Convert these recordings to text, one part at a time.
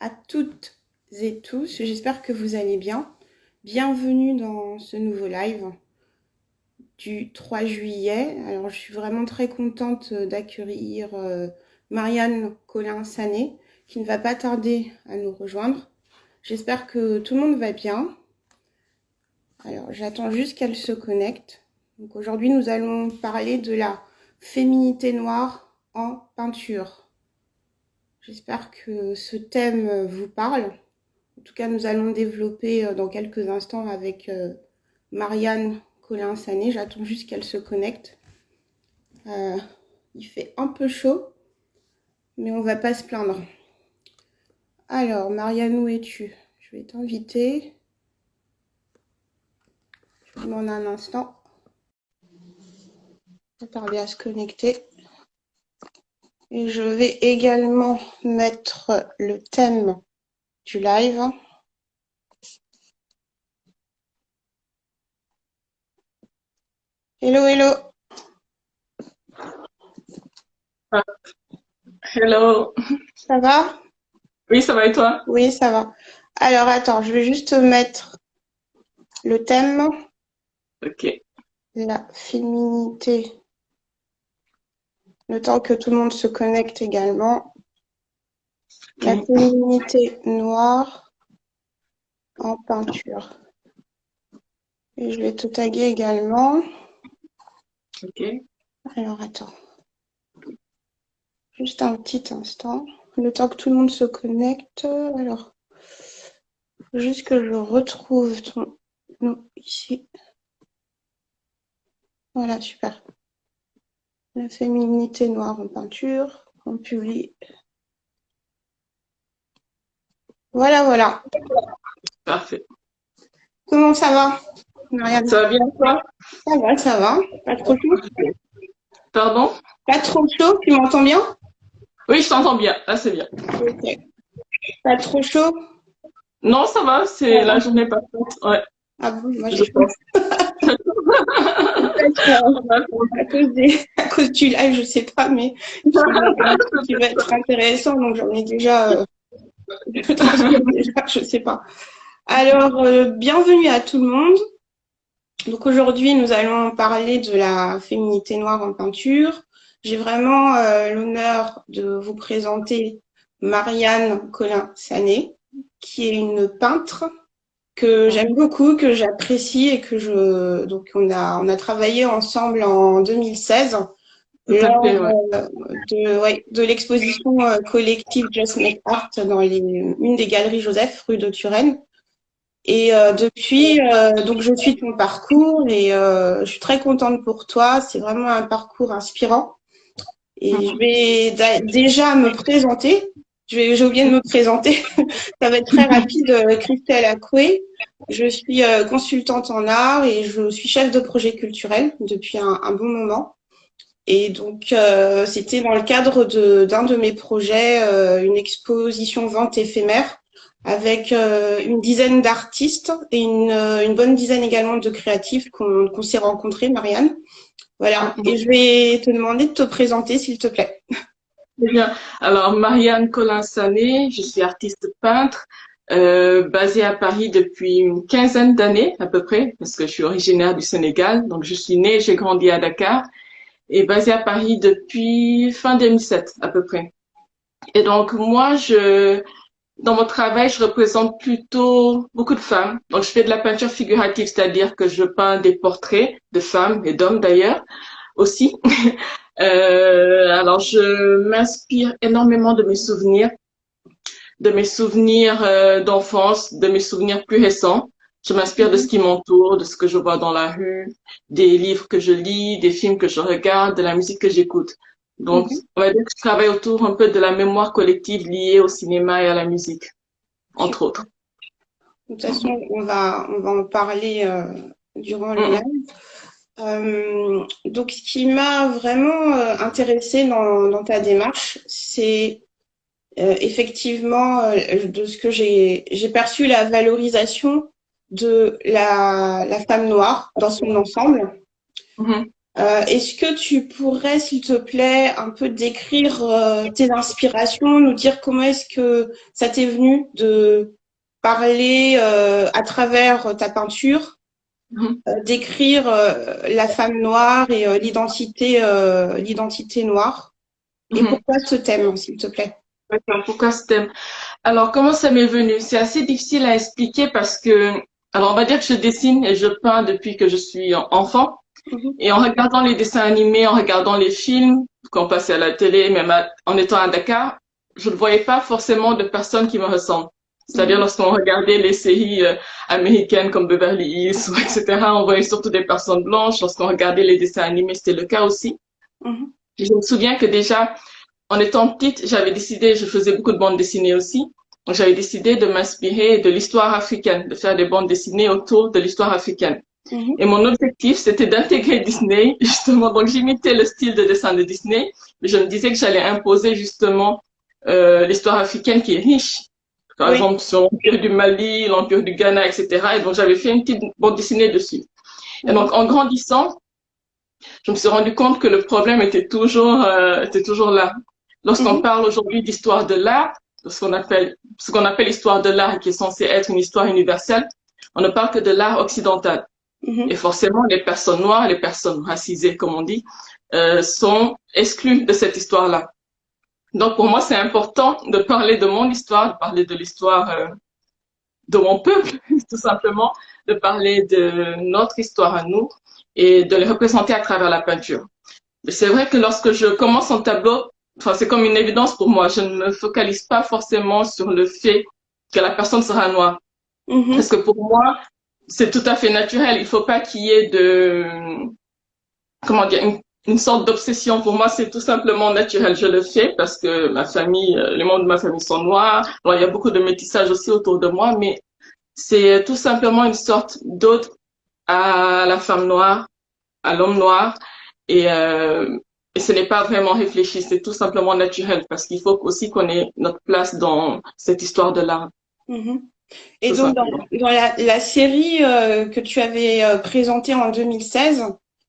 à toutes et tous, j'espère que vous allez bien. Bienvenue dans ce nouveau live du 3 juillet. Alors, je suis vraiment très contente d'accueillir Marianne Colin-Sané, qui ne va pas tarder à nous rejoindre. J'espère que tout le monde va bien. Alors, j'attends juste qu'elle se connecte. Donc, aujourd'hui, nous allons parler de la féminité noire en peinture. J'espère que ce thème vous parle. En tout cas, nous allons développer dans quelques instants avec Marianne Colin-Sané. J'attends juste qu'elle se connecte. Il fait un peu chaud, mais on va pas se plaindre. Alors, Marianne, où es-tu? Je vais t'inviter. Je vous demande un instant. On va tarder à se connecter. Et je vais également mettre le thème du live. Hello, hello. Ah, hello. Ça va? Oui, ça va et toi? Oui, ça va. Alors, attends, je vais juste mettre le thème. Ok. La féminité. Le temps que tout le monde se connecte également. La féminité noire en peinture. Et je vais te taguer également. Ok. Alors, attends. Juste un petit instant. Le temps que tout le monde se connecte. Alors, juste que je retrouve ton nom ici. Voilà, super. La féminité noire en peinture. On publie. Voilà, voilà. Parfait. Comment ça va, Marianne? Ça va bien toi? Ça va, ça va. Pas trop chaud? Pardon? Pas trop chaud, tu m'entends bien? Oui, je t'entends bien. Là, c'est bien. Ok. Pas trop chaud? Non, ça va. Ça C'est la va. journée parfaite. Ouais, Ah bon, moi j'ai je chaud. pense. Peut-être à cause du live, je sais pas, mais qui va être intéressant, donc j'en ai déjà, je transpire déjà, je sais pas. Alors, bienvenue à tout le monde. Donc aujourd'hui, nous allons parler de la féminité noire en peinture. J'ai vraiment l'honneur de vous présenter Marianne Colin-Sané, qui est une peintre que j'aime beaucoup, que j'apprécie et que on a travaillé ensemble en 2016 Tout à lors fait, ouais. de l'exposition collective Just Make Art dans une des galeries Joseph, rue de Turenne. Et depuis, donc je suis ton parcours et je suis très contente pour toi. C'est vraiment un parcours inspirant. Et je vais déjà me présenter. J'ai oublié de me présenter. Ça va être très rapide. Christelle Acoué. Je suis consultante en art et je suis chef de projet culturel depuis un bon moment. Et donc, c'était dans le cadre d'un de mes projets, une exposition vente éphémère avec une dizaine d'artistes et une bonne dizaine également de créatifs qu'on s'est rencontrés, Marianne. Voilà. Et je vais te demander de te présenter, s'il te plaît. Très bien. Alors, Marianne Colin-Sané, je suis artiste peintre, basée à Paris depuis une quinzaine d'années à peu près, parce que je suis originaire du Sénégal. Donc, je suis née, j'ai grandi à Dakar et basée à Paris depuis fin 2007 à peu près. Et donc, dans mon travail, je représente plutôt beaucoup de femmes. Donc, je fais de la peinture figurative, c'est-à-dire que je peins des portraits de femmes et d'hommes d'ailleurs aussi. Alors, je m'inspire énormément de mes souvenirs d'enfance, de mes souvenirs plus récents. Je m'inspire de ce Mhm. qui m'entoure, de ce que je vois dans la rue, des livres que je lis, des films que je regarde, de la musique que j'écoute. Donc, Mhm. on va dire que je travaille autour un peu de la mémoire collective liée au cinéma et à la musique, entre Super. autres. De toute façon, on va en parler durant le Mhm, live. Donc, ce qui m'a vraiment intéressée dans ta démarche, c'est effectivement, de ce que j'ai perçu la valorisation de la femme noire dans son ensemble. mhm, Est-ce que tu pourrais, s'il te plaît, un peu décrire tes inspirations, nous dire comment est-ce que ça t'est venu de parler à travers ta peinture, Mhm. décrire la femme noire et l'identité noire, et Mhm. pourquoi ce thème, s'il te plaît? D'accord. Pourquoi ce thème? Alors, comment ça m'est venu? C'est assez difficile à expliquer parce que, alors on va dire que je dessine et je peins depuis que je suis enfant. Mhm, Et en regardant les dessins animés, en regardant les films qu'on passait à la télé, même en étant à Dakar, je ne voyais pas forcément de personnes qui me ressemblent. C'est-à-dire mhm, lorsqu'on regardait les séries américaines comme Beverly Hills, etc., on voyait surtout des personnes blanches. Lorsqu'on regardait les dessins animés, c'était le cas aussi. mhm, Et je me souviens que déjà, en étant petite, j'avais décidé, je faisais beaucoup de bandes dessinées aussi. Donc j'avais décidé de m'inspirer de l'histoire africaine, de faire des bandes dessinées autour de l'histoire africaine. mhm. Et mon objectif, c'était d'intégrer Disney, justement. Donc, j'imitais le style de dessin de Disney, mais je me disais que j'allais imposer justement l'histoire africaine qui est riche. Par Oui. exemple, sur l'Empire du Mali, l'Empire du Ghana, etc. Et donc, j'avais fait une petite bande dessinée dessus. Et Mhm, donc, en grandissant, je me suis rendu compte que le problème était toujours là. Lorsqu'on mhm, parle aujourd'hui d'histoire de l'art, de ce qu'on appelle histoire de l'art, qui est censé être une histoire universelle, on ne parle que de l'art occidental. Et mhm. forcément, les personnes noires, les personnes racisées, comme on dit, sont exclues de cette histoire-là. Donc, pour moi, c'est important de parler de mon histoire, de parler de l'histoire de mon peuple, tout simplement, de parler de notre histoire à nous et de les représenter à travers la peinture. Mais c'est vrai que lorsque je commence un tableau, enfin, c'est comme une évidence pour moi. Je ne me focalise pas forcément sur le fait que la personne sera noire. Parce Mhm. que pour moi, c'est tout à fait naturel. Il faut pas qu'il y ait comment dire, une sorte d'obsession. Pour moi, c'est tout simplement naturel. Je le fais parce que ma famille, les membres de ma famille sont noirs. Bon, il y a beaucoup de métissage aussi autour de moi, mais c'est tout simplement une sorte d'ode à la femme noire, à l'homme noir, et, euh, et ce n'est pas vraiment réfléchi. C'est tout simplement naturel parce qu'il faut aussi qu'on ait notre place dans cette histoire de l'art, Mhm. Et tout donc, simplement. dans la série que tu avais présentée en 2016,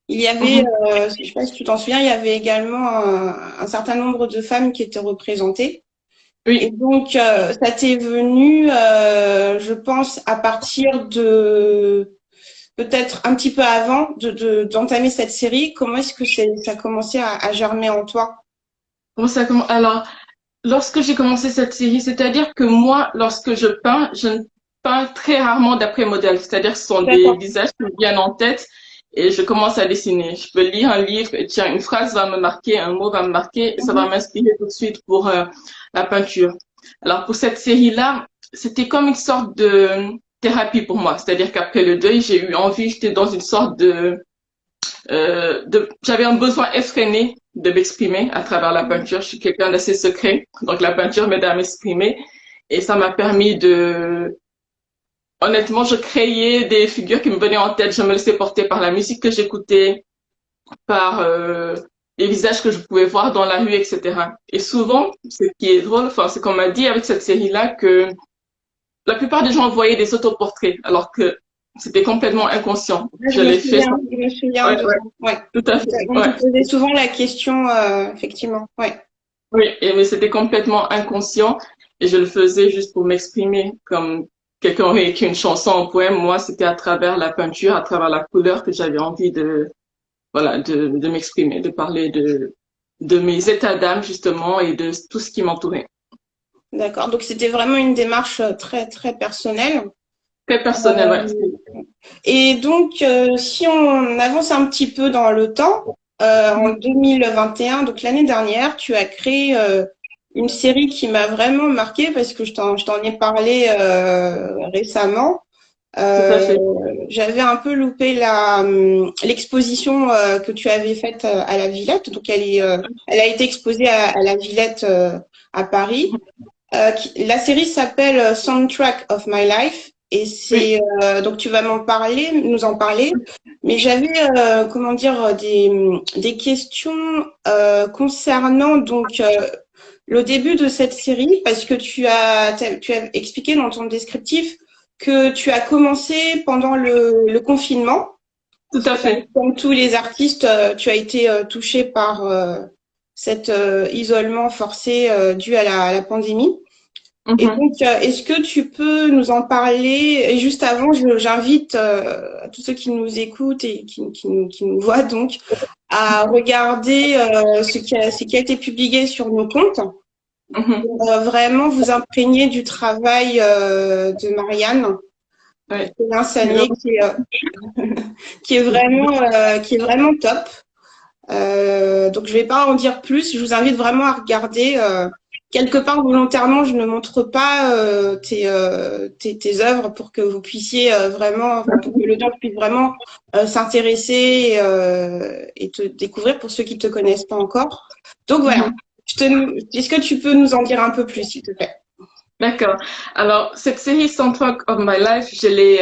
il y avait, Mhm. je ne sais pas si tu t'en souviens, il y avait également un certain nombre de femmes qui étaient représentées. Et Oui. donc, ça t'est venu, je pense, à partir de peut-être un petit peu avant d'entamer cette série. Comment est-ce que ça a commencé à germer en toi? Comment ça commence? Alors, lorsque j'ai commencé cette série, c'est-à-dire que moi, lorsque je peins, je ne peins très rarement d'après modèle. C'est-à-dire que ce sont des D'accord. visages qui me viennent en tête et je commence à dessiner. Je peux lire un livre et tiens, une phrase va me marquer, un mot va me marquer et ça va Mhm. m'inspirer tout de suite pour la peinture. Alors pour cette série-là, c'était comme une sorte de thérapie pour moi. C'est-à-dire qu'après le deuil, j'ai eu envie, j'étais dans une sorte j'avais un besoin effréné de m'exprimer à travers la peinture. Je suis quelqu'un d'assez secret, donc la peinture m'aide à m'exprimer et ça m'a permis honnêtement, je créais des figures qui me venaient en tête. Je me laissais porter par la musique que j'écoutais, par les visages que je pouvais voir dans la rue, etc. Et souvent, ce qui est drôle, enfin, c'est qu'on m'a dit avec cette série-là que la plupart des gens voyaient des autoportraits, alors que c'était complètement inconscient. Ouais, Je l'ai fait sans... je me souviens Ouais, de, ouais, ouais. tout à fait. On te Ouais. posait souvent la question, effectivement, ouais. Oui, mais c'était complètement inconscient et je le faisais juste pour m'exprimer. Comme quelqu'un aurait écrit une chanson, un poème, moi, c'était à travers la peinture, à travers la couleur que j'avais envie voilà, de m'exprimer, de parler de mes états d'âme, justement, et de tout ce qui m'entourait. D'accord. Donc c'était vraiment une démarche très très personnelle. Très personnel, ouais. Euh, et donc si on avance un petit peu dans le temps, en 2021, donc l'année dernière, tu as créé une série qui m'a vraiment marquée parce que je t'en ai parlé récemment. Tout à Euh, fait. J'avais un peu loupé l'exposition que tu avais faite à la Villette. Donc elle a été exposée à la Villette à Paris. La série s'appelle Soundtrack of My Life et Oui. c'est donc tu vas nous en parler. Mais j'avais comment dire des questions concernant donc le début de cette série parce que tu as expliqué dans ton descriptif que tu as commencé pendant le confinement Tout à fait. Comme tous les artistes, tu as été touché par cet isolement forcé dû à la pandémie. Et Mhm. donc, est-ce que tu peux nous en parler? Et juste avant, j'invite tous ceux qui nous écoutent et qui nous voient donc à regarder ce qui a été publié sur nos comptes Mhm. pour vraiment vous imprégner du travail de Marianne Ouais. Sané qui est vraiment top. Donc je vais pas en dire plus. Je vous invite vraiment à regarder. Quelque part volontairement, je ne montre pas tes œuvres pour que vous puissiez vraiment, enfin, pour que l'audience puisse vraiment s'intéresser et te découvrir pour ceux qui te connaissent pas encore. Donc voilà. Mhm. Est-ce que tu peux nous en dire un peu plus, s'il te plaît? D'accord. Alors, cette série Soundtrack of My Life, je l'ai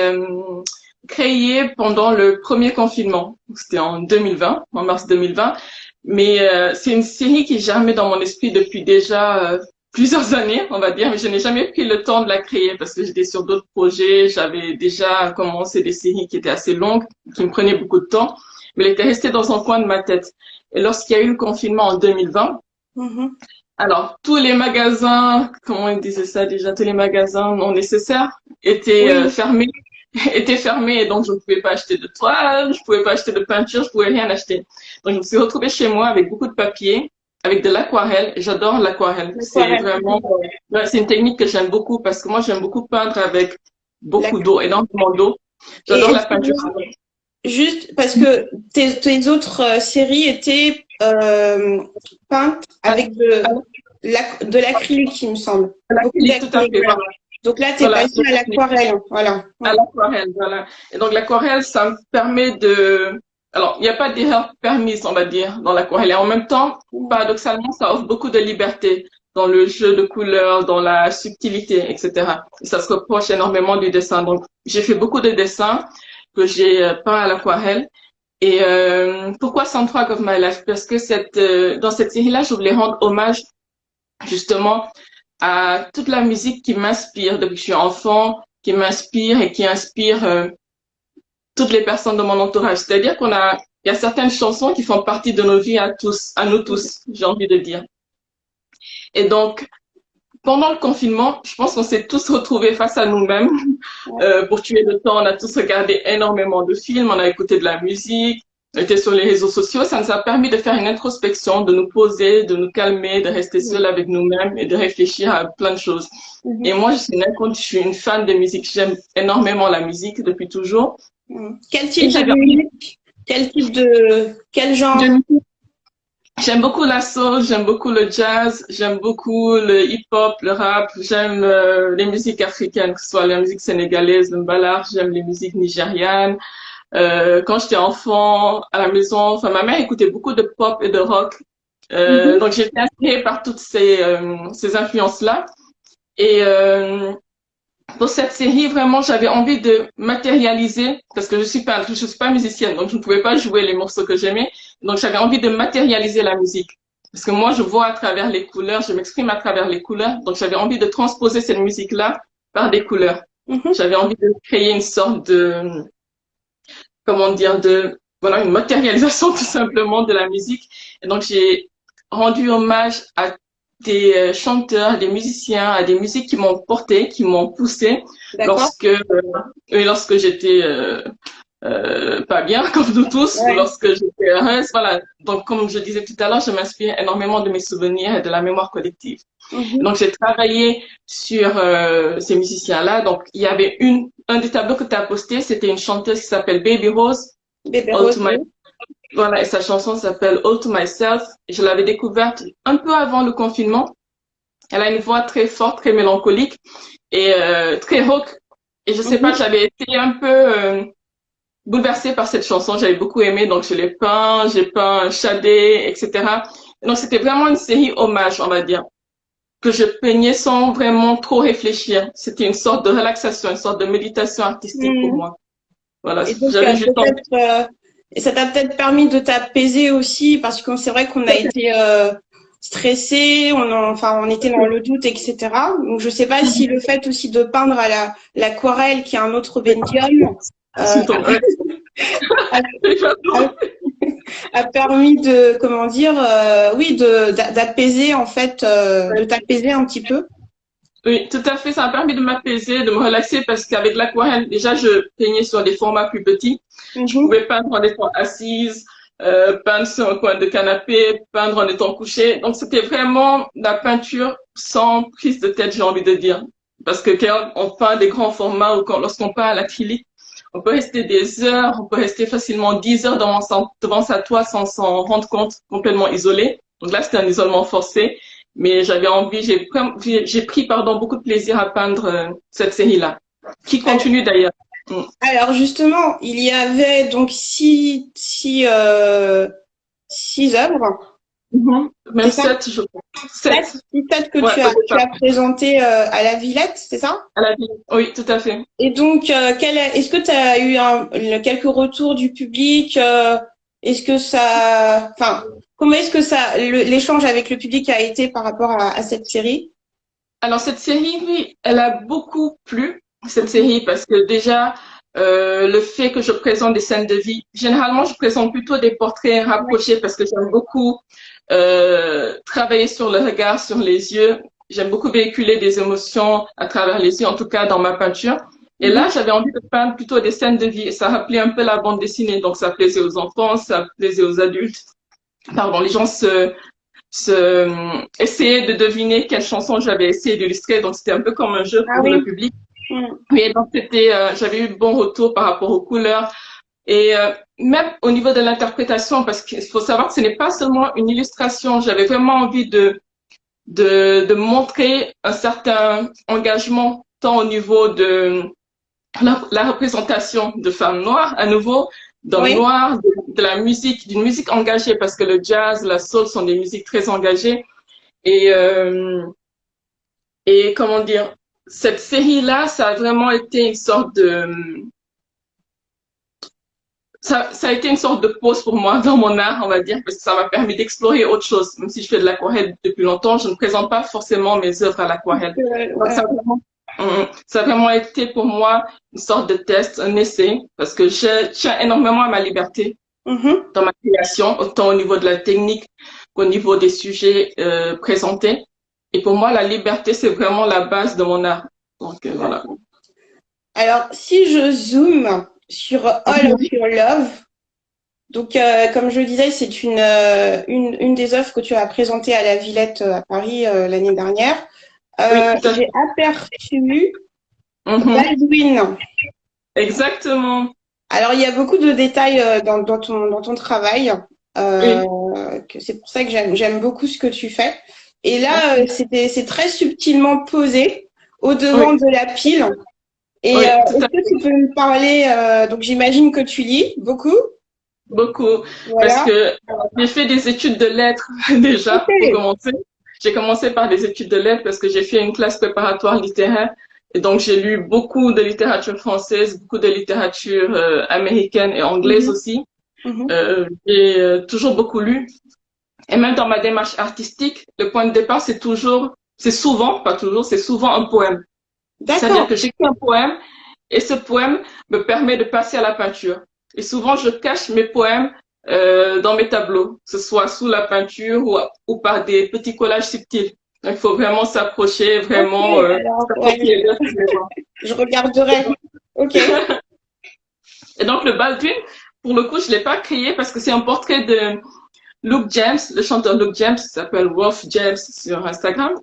créée pendant le premier confinement. C'était en 2020, en mars 2020. Mais c'est une série qui germait dans mon esprit depuis déjà plusieurs années, on va dire. Mais je n'ai jamais pris le temps de la créer parce que j'étais sur d'autres projets. J'avais déjà commencé des séries qui étaient assez longues, qui me prenaient beaucoup de temps. Mais elle était restée dans un coin de ma tête. Et lorsqu'il y a eu le confinement en 2020, Mhm. alors, tous les magasins, comment ils disaient ça déjà, tous les magasins non nécessaires étaient Oui, fermés, étaient fermés et donc je ne pouvais pas acheter de toile, je pouvais pas acheter de peinture, je pouvais rien acheter. Donc je me suis retrouvée chez moi avec beaucoup de papier, avec de l'aquarelle. J'adore l'aquarelle. C'est l'aquarelle. vraiment, ouais, c'est une technique que j'aime beaucoup parce que moi j'aime beaucoup peindre avec La- beaucoup d'eau, énormément d'eau. J'adore Et la peinture. juste parce que tes autres séries étaient peintes À, avec à, de l'acrylique, il me semble. à Beaucoup l'acrylique, tout à d'acrylique. fait, voilà. Donc là, tu es Voilà. passé à l'aquarelle. Voilà. À l'aquarelle, voilà. Et donc l'aquarelle, ça me permet de... Alors, il n'y a pas d'erreur permise, on va dire, dans l'aquarelle. Et en même temps, paradoxalement, ça offre beaucoup de liberté dans le jeu de couleurs, dans la subtilité, etc. Et ça se reproche énormément du dessin. Donc, j'ai fait beaucoup de dessins que j'ai peints à l'aquarelle. Et pourquoi Soundtrack of My Life? Parce que dans cette série-là, je voulais rendre hommage justement à toute la musique qui m'inspire depuis que je suis enfant, qui m'inspire et qui inspire toutes les personnes de mon entourage. C'est-à-dire il y a certaines chansons qui font partie de nos vies à tous, à nous tous, j'ai envie de dire. Et donc, pendant le confinement, je pense qu'on s'est tous retrouvés face à nous-mêmes. Pour tuer le temps, on a tous regardé énormément de films, on a écouté de la musique, on était sur les réseaux sociaux. Ça nous a permis de faire une introspection, de nous poser, de nous calmer, de rester seul avec nous-mêmes et de réfléchir à plein de choses. Et moi, je suis une fan de musique. J'aime énormément la musique depuis toujours. Quel Et type de j'avais musique? Quel genre? J'aime beaucoup la soul, j'aime beaucoup le jazz, j'aime beaucoup le hip-hop, le rap, j'aime les musiques africaines, que ce soit la musique sénégalaise, le mbalax, j'aime les musiques nigérianes. Quand j'étais enfant, à la maison, enfin ma mère écoutait beaucoup de pop et de rock. Mhm. Donc j'ai été inspirée par toutes ces influences-là. Et pour cette série, vraiment, j'avais envie de matérialiser, parce que je suis pas musicienne, donc je ne pouvais pas jouer les morceaux que j'aimais. Donc j'avais envie de matérialiser la musique. Parce que moi, je vois à travers les couleurs, je m'exprime à travers les couleurs. Donc j'avais envie de transposer cette musique-là par des couleurs. Mhm. J'avais envie de créer une sorte de, comment dire, voilà, une matérialisation tout simplement de la musique. Et donc j'ai rendu hommage à des chanteurs, des musiciens, à des musiques qui m'ont porté, qui m'ont poussé D'accord. lorsque j'étais pas bien, comme nous tous, ou Ouais. lorsque j'étais heureuse. Voilà. Donc, comme je disais tout à l'heure, je m'inspire énormément de mes souvenirs et de la mémoire collective. Mhm. Donc, j'ai travaillé sur ces musiciens-là. Donc, il y avait un des tableaux que tu as posté, c'était une chanteuse qui s'appelle Baby Rose, Bébé All to Rose. My, voilà, et sa chanson s'appelle All to Myself. Je l'avais découverte un peu avant le confinement. Elle a une voix très forte, très mélancolique et très rock. Et je sais pas, Mhm. j'avais été un peu bouleversée par cette chanson. J'avais beaucoup aimé, donc je l'ai peint, j'ai peint Shadé, etc. Donc c'était vraiment une série hommage, on va dire, que je peignais sans vraiment trop réfléchir. C'était une sorte de relaxation, une sorte de méditation artistique pour Mhm. moi. Voilà, Et donc, j'avais juste envie. et ça t'a peut-être permis de t'apaiser aussi, parce que c'est vrai qu'on a été stressé, enfin, on était dans le doute, etc. Donc, je sais pas si le fait aussi de peindre à l'aquarelle, qui est un autre médium, euh, S'il te plaît. a, a- a permis de, comment dire, oui, d'apaiser en fait, de t'apaiser un petit peu. Oui, tout à fait. Ça m'a permis de m'apaiser, de me relaxer parce qu'avec l'aquarelle, déjà, je peignais sur des formats plus petits. Je Mhm. pouvais peindre en étant assise, peindre sur un coin de canapé, peindre en étant couchée. Donc, c'était vraiment la peinture sans prise de tête, j'ai envie de dire. Parce que quand on peint des grands formats ou lorsqu'on peint à l'acrylique, on peut rester des heures, on peut rester facilement 10 heures devant sa toile sans s'en rendre compte, complètement isolé. Donc là, c'était un isolement forcé. Mais j'avais envie, j'ai pris, pardon, beaucoup de plaisir à peindre cette série-là, qui continue d'ailleurs. Mm. Alors justement, il y avait donc six œuvres, Mhm. Même c'est ça? 7, je crois. Sept, 7. six sept que Ouais, au tu départ. as présenté à la Villette, c'est ça? À la vie. Oui, tout à fait. Et donc, est-ce que tu as eu quelques retours du public? Est-ce que ça, enfin, comment est-ce que ça, l'échange avec le public a été par rapport à cette série? Alors, cette série, oui, elle a beaucoup plu, cette Mhm. série, parce que déjà, le fait que je présente des scènes de vie, généralement, je présente plutôt des portraits Ouais. rapprochés parce que j'aime beaucoup travailler sur le regard, sur les yeux. J'aime beaucoup véhiculer des émotions à travers les yeux, en tout cas dans ma peinture. Et là, Mhm. j'avais envie de peindre plutôt des scènes de vie. Et ça rappelait un peu la bande dessinée. Donc, ça plaisait aux enfants, ça plaisait aux adultes. Pardon, les gens essayer de deviner quelle chanson j'avais essayé d'illustrer. Donc, c'était un peu comme un jeu Ah pour le oui. public. Mhm. Oui, donc j'avais eu de bons retours par rapport aux couleurs. Et même au niveau de l'interprétation, parce qu'il faut savoir que ce n'est pas seulement une illustration. J'avais vraiment envie de montrer un certain engagement, tant au niveau de la représentation de femmes noires, à nouveau, dans le Oui. noir, de la musique, d'une musique engagée, parce que le jazz, la soul sont des musiques très engagées. Et, euh, et comment dire, cette série-là, ça a vraiment été une sorte ça a été une sorte de pause pour moi dans mon art, on va dire, parce que ça m'a permis d'explorer autre chose. Même si je fais de l'aquarelle depuis longtemps, je ne présente pas forcément mes œuvres à l'aquarelle. Donc Ouais. ça a vraiment été pour moi une sorte de test, un essai, parce que je tiens énormément à ma liberté Mhm. dans ma création, autant au niveau de la technique qu'au niveau des sujets présentés. Et pour moi, la liberté, c'est vraiment la base de mon art. Donc voilà. D'accord. Alors, si je zoome sur All of Mhm. Your Love, donc comme je le disais, c'est une des œuvres que tu as présentées à la Villette à Paris l'année dernière. Oui, tout à fait. J'ai aperçu Mhm. Baldwin. Exactement. Alors, il y a beaucoup de détails dans ton travail. Oui. C'est pour ça que j'aime beaucoup ce que tu fais. Et là, Merci. c'est très subtilement posé au devant Oui, de la pile. Et oui, tout est-ce à que tu peux me parler, donc j'imagine que tu lis beaucoup, beaucoup. Parce voilà. que j'ai fait des études de lettres Ok. déjà, pour commencer. J'ai commencé par des études de lettres parce que j'ai fait une classe préparatoire littéraire. Et donc, j'ai lu beaucoup de littérature française, beaucoup de littérature américaine et anglaise Mhm, aussi. mhm. J'ai toujours beaucoup lu. Et même dans ma démarche artistique, le point de départ, c'est souvent, pas toujours, c'est souvent un poème. C'est-à-dire D'accord. que j'écris un poème et ce poème me permet de passer à la peinture. Et souvent, je cache mes poèmes dans mes tableaux, que ce soit sous la peinture ou par des petits collages subtils. Donc, il faut vraiment s'approcher, Ok. vraiment Alors, ouais, s'approprier l'œuvre. je regarderai. Ok. Et donc, le Baldwin, pour le coup, je l'ai pas créé parce que c'est un portrait de Luke James, le chanteur Luke James, qui s'appelle Wolf James sur Instagram.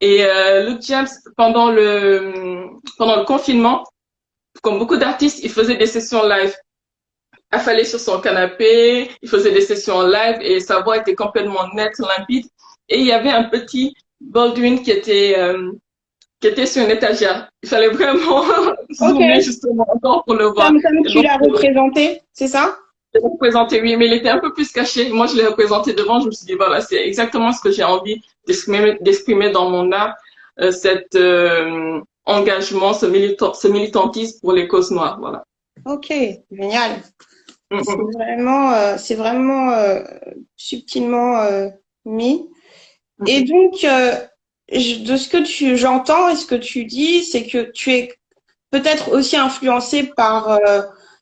Et Luke James, pendant le confinement, comme beaucoup d'artistes, il faisait des sessions live. Affalé sur son canapé, il faisait des sessions en live et sa voix était complètement nette, limpide. Et il y avait un petit Baldwin qui était sur une étagère. Il fallait vraiment Ok. zoomer justement encore pour le voir. Comme Et tu donc, l'as représenté, c'est ça? je l'ai représenté, oui, mais il était un peu plus caché. Moi, je l'ai représenté devant. Je me suis dit, voilà, c'est exactement ce que j'ai envie d'exprimer dans mon art, cet engagement, ce militantisme pour les causes noires. Voilà. Ok. Génial. Mm, mm. C'est vraiment subtilement mis. Et Mhm. donc, de ce que j'entends et ce que tu dis, c'est que tu es peut-être aussi influencé par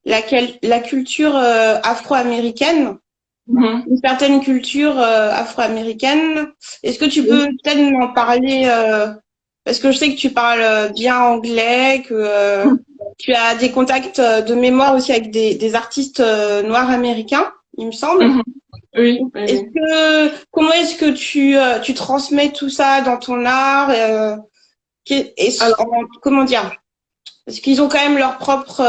la culture afro-américaine, Mhm. une certaine culture afro-américaine. Est-ce que tu peux peut-être m'en parler parce que je sais que tu parles bien anglais, que tu as des contacts de mémoire aussi avec des artistes noirs américains, il me semble. Mhm. Oui, oui, Est-ce oui. que comment est-ce que tu transmets tout ça dans ton art Alors, comment dire? Parce qu'ils ont quand même leur propre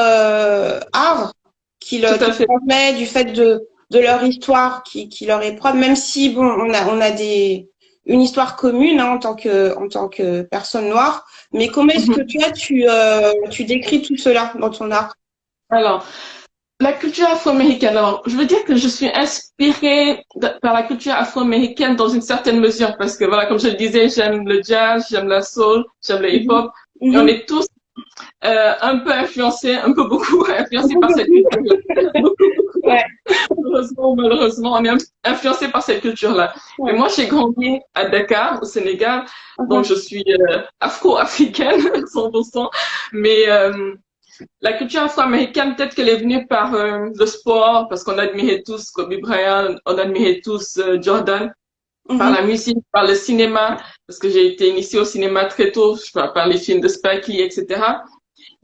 art tout à qui fait. transmet du fait de leur histoire qui leur est propre, même si bon, on a une histoire commune hein, en tant que personne noire. Mais comment est-ce que Mhm. toi tu décris tout cela dans ton art? Alors, la culture afro-américaine. Alors, je veux dire que je suis inspirée par la culture afro-américaine dans une certaine mesure parce que voilà, comme je le disais, j'aime le jazz, j'aime la soul, j'aime le Mhm. hip-hop et on Mhm. est tous un peu influencés, un peu beaucoup influencés par cette culture-là. Beaucoup, beaucoup. Ouais. Heureusement ou malheureusement, on est influencé par cette culture-là. Et Ouais. moi, j'ai grandi à Dakar, au Sénégal, donc Mhm. je suis afro-africaine, 100%. Mais la culture afro-américaine, peut-être qu'elle est venue par le sport, parce qu'on admirait tous Kobe Bryant, on admirait tous Jordan, par Mhm. la musique, par le cinéma, parce que j'ai été initiée au cinéma très tôt, je sais par les films de Spike Lee, etc.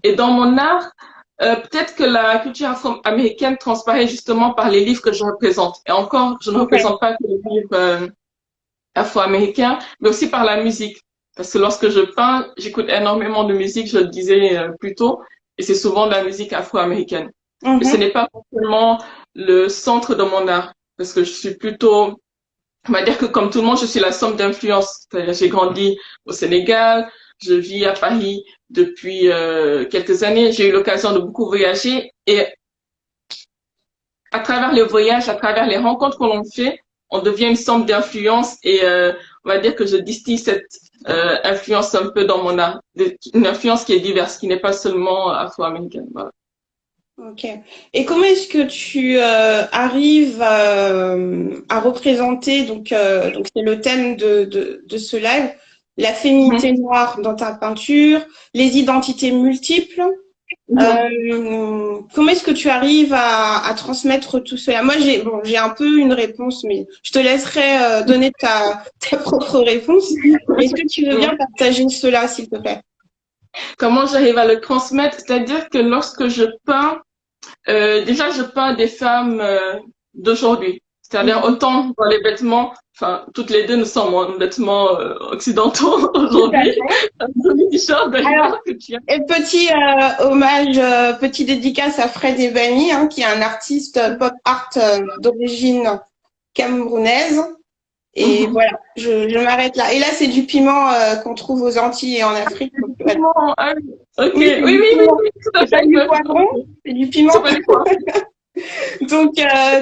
Et dans mon art, peut-être que la culture afro-américaine transparaît justement par les livres que je représente. Et encore, je ne Ok. représente pas que les livres afro-américains, mais aussi par la musique. Parce que lorsque je peins, j'écoute énormément de musique, je le disais plus tôt, et c'est souvent de la musique afro-américaine. Mais ce Mhm. n'est pas forcément le centre de mon art, parce que je suis plutôt, on va dire que comme tout le monde, je suis la somme d'influences. C'est-à-dire, j'ai grandi au Sénégal, je vis à Paris depuis quelques années, j'ai eu l'occasion de beaucoup voyager, et à travers le voyage, à travers les rencontres que l'on fait, on devient une somme d'influence et on va dire que je distille cette influence un peu dans mon art, une influence qui est diverse, qui n'est pas seulement afro-américaine. Voilà. Ok. Et comment est-ce que tu arrives à représenter, donc c'est le thème de ce live, la féminité Mhm, noire dans ta peinture, les identités multiples? mhm. Comment est-ce que tu arrives à transmettre tout cela? Moi, j'ai un peu une réponse, mais je te laisserai donner ta propre réponse. Mais est-ce que tu veux bien partager cela, s'il te plaît? Comment j'arrive à le transmettre? C'est-à-dire que lorsque je peins, déjà je peins des femmes d'aujourd'hui. C'est-à-dire Mhm. autant dans les vêtements, enfin toutes les deux nous sommes en vêtements occidentaux Tout à aujourd'hui. fait. Un joli t-shirt Alors, d'ailleurs que tu as. et petit hommage, petit dédicace à Fred Ebani, hein, qui est un artiste pop art d'origine camerounaise. Et Mhm. voilà, je m'arrête là. Et là, c'est du piment qu'on trouve aux Antilles et en Afrique. Donc, voilà. Bon, ah oui. Ok, Oui, oui, c'est oui, du oui, piment. oui, tout à C'est pas fait, du ouais, tout à poivron, fait. c'est du piment. C'est pas du poivre. Donc,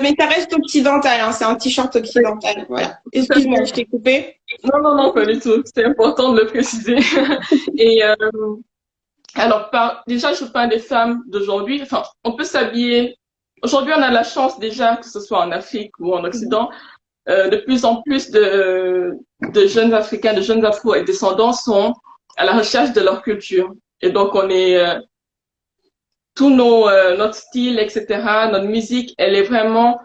mais ça reste occidental, hein, c'est un t-shirt occidental. Voilà. Tout à Excuse-moi, je fait. t'ai coupé. Non, non, non, pas du tout. C'est important de le préciser. Et alors, déjà, je parle des femmes d'aujourd'hui. Enfin, on peut s'habiller. Aujourd'hui, on a la chance déjà, que ce soit en Afrique ou en Mhm. Occident, de plus en plus de jeunes Africains, de jeunes Afro-descendants sont à la recherche de leur culture. Et donc, on est notre style, etc., notre musique, elle est vraiment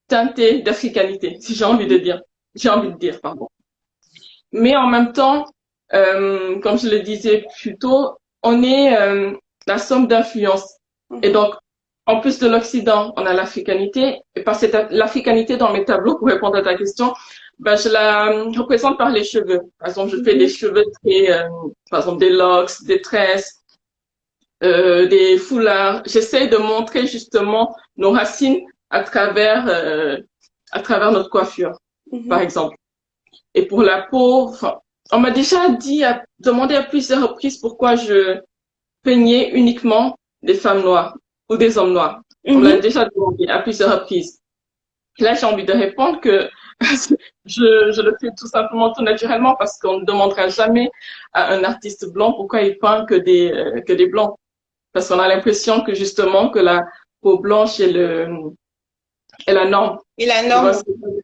teintée d'africanité, si j'ai envie de dire. J'ai envie de dire, pardon. Mais en même temps, comme je le disais plus tôt, on est la somme d'influences. Et Mhm. donc, en plus de l'Occident, on a l'africanité. Et par cette l'africanité dans mes tableaux, pour répondre à ta question, ben, je la représente par les cheveux. Par exemple, je fais des Mhm. cheveux très, par exemple, des locks, des tresses, des foulards. J'essaie de montrer justement nos racines à travers notre coiffure, par Mhm. exemple. Et pour la peau, enfin, on m'a déjà demandé à plusieurs reprises pourquoi je peignais uniquement des femmes noires ou des hommes noirs. On me l'a Mhm. déjà demandé à plusieurs reprises. Et là, j'ai envie de répondre que je le fais tout simplement tout naturellement parce qu'on ne demandera jamais à un artiste blanc pourquoi il peint que des blancs. Parce qu'on a l'impression que justement que la peau blanche est la norme. Et la Tu vois, norme.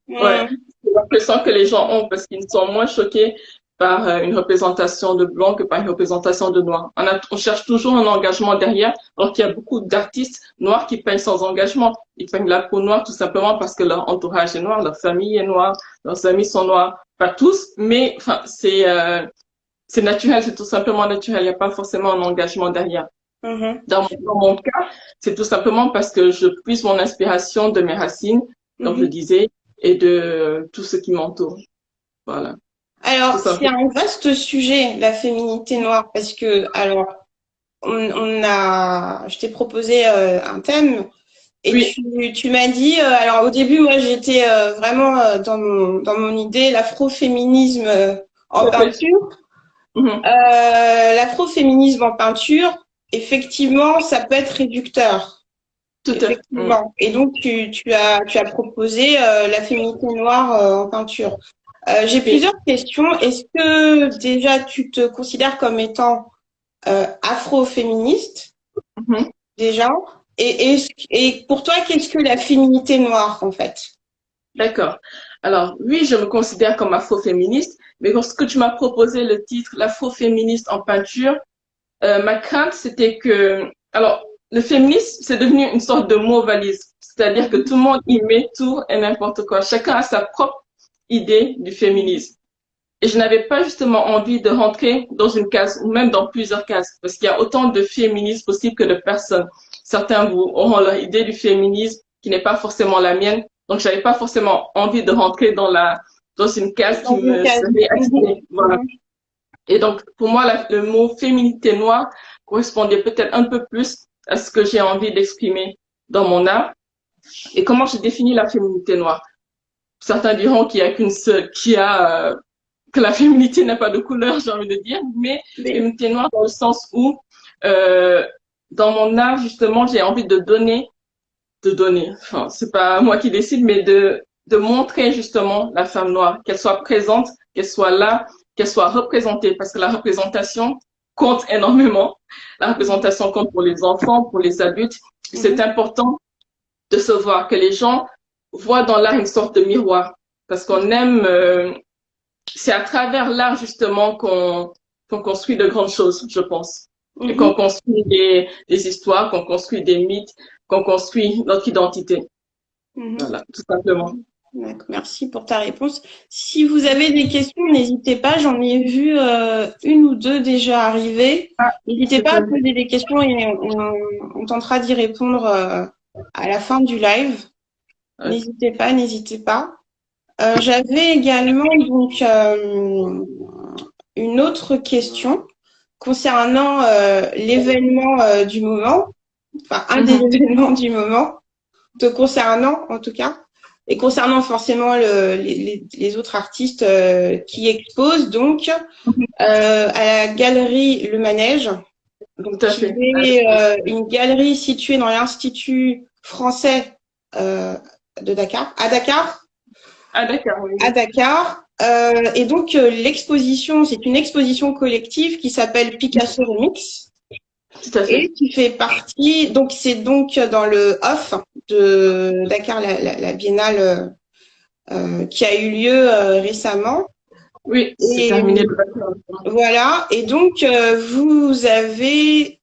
ouais, Mhm. c'est l'impression que les gens ont parce qu'ils sont moins choqués par une représentation de blanc que par une représentation de noir. On cherche toujours un engagement derrière, alors qu'il y a beaucoup d'artistes noirs qui peignent sans engagement. Ils peignent la peau noire tout simplement parce que leur entourage est noir, leur famille est noire, leurs amis sont noirs. Pas tous, mais enfin, c'est naturel, c'est tout simplement naturel. Il n'y a pas forcément un engagement derrière. Dans mon cas, c'est tout simplement parce que je puise mon inspiration de mes racines, comme je disais, et de tout ce qui m'entoure. Voilà. Alors, c'est un vaste sujet, la féminité noire, parce que, alors, je t'ai proposé un thème, et oui. tu m'as dit, alors au début, moi, j'étais vraiment dans mon idée, l'afroféminisme en peinture. L'afroféminisme en peinture, effectivement, ça peut être réducteur. Tout effectivement. Et donc, tu as proposé la féminité noire en peinture. J'ai plusieurs questions. Est-ce que déjà tu te considères comme étant afro-féministe déjà et pour toi, qu'est-ce que la féminité noire en fait? D'accord. Alors oui, je me considère comme afro-féministe, mais lorsque tu m'as proposé le titre l'afro-féministe en peinture, ma crainte c'était que alors le féminisme c'est devenu une sorte de mot valise, c'est-à-dire que tout le monde y met tout et n'importe quoi. Chacun a sa propre idée du féminisme. Et je n'avais pas justement envie de rentrer dans une case ou même dans plusieurs cases parce qu'il y a autant de féministes possibles que de personnes. Certains auront leur idée du féminisme qui n'est pas forcément la mienne. Donc, j'avais pas forcément envie de rentrer dans une case qui me serait assignée. Voilà. Et donc, pour moi, le mot féminité noire correspondait peut-être un peu plus à ce que j'ai envie d'exprimer dans mon art. Et comment je définis la féminité noire? Certains diront qu'il y a que la féminité n'a pas de couleur, j'ai envie de dire, mais féminité noire dans le sens où, dans mon art, justement, j'ai envie de donner, enfin, c'est pas moi qui décide, mais de montrer justement la femme noire, qu'elle soit présente, qu'elle soit là, qu'elle soit représentée, parce que la représentation compte énormément. La représentation compte pour les enfants, pour les adultes. C'est important de se voir, que les gens voient dans l'art une sorte de miroir, parce qu'on aime, c'est à travers l'art justement qu'on construit de grandes choses, je pense. Et qu'on construit des histoires, qu'on construit des mythes, qu'on construit notre identité. Voilà, tout simplement. Merci pour ta réponse. Si vous avez des questions, n'hésitez pas. J'en ai vu une ou deux déjà arriver. N'hésitez pas à poser des questions et on tentera d'y répondre à la fin du live. N'hésitez pas, n'hésitez pas. J'avais également donc une autre question concernant l'événement du moment, enfin un des événements du moment, te concernant en tout cas, et concernant forcément les autres artistes qui exposent donc à la galerie Le Manège, donc qui est une galerie située dans l'Institut français de Dakar, à Dakar. À Dakar, oui. À Dakar. Et donc, l'exposition, c'est une exposition collective qui s'appelle Picasso Remix. Tout à fait. Et qui fait partie, donc c'est donc dans le off de Dakar, la biennale qui a eu lieu récemment. Oui, c'est terminé. Voilà. Et donc, vous avez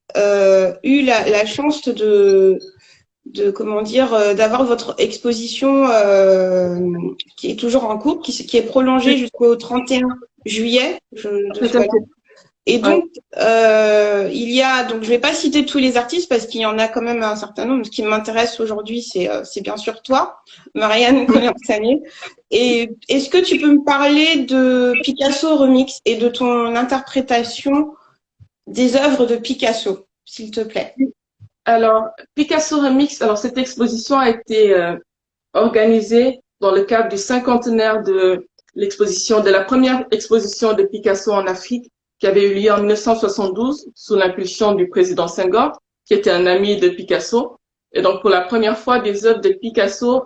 eu la chance de comment dire, d'avoir votre exposition qui est toujours en cours, qui est prolongée jusqu'au 31 juillet. Et donc, il y a, donc je vais pas citer tous les artistes parce qu'il y en a quand même un certain nombre. Ce qui m'intéresse aujourd'hui, c'est bien sûr toi, Marianne Kolassané. Et est-ce que tu peux me parler de Picasso Remix et de ton interprétation des œuvres de Picasso, s'il te plaît? Alors, Picasso Remix, alors cette exposition a été organisée dans le cadre du cinquantenaire de la première exposition de Picasso en Afrique, qui avait eu lieu en 1972 sous l'impulsion du président Senghor, qui était un ami de Picasso. Et donc, pour la première fois, des œuvres de Picasso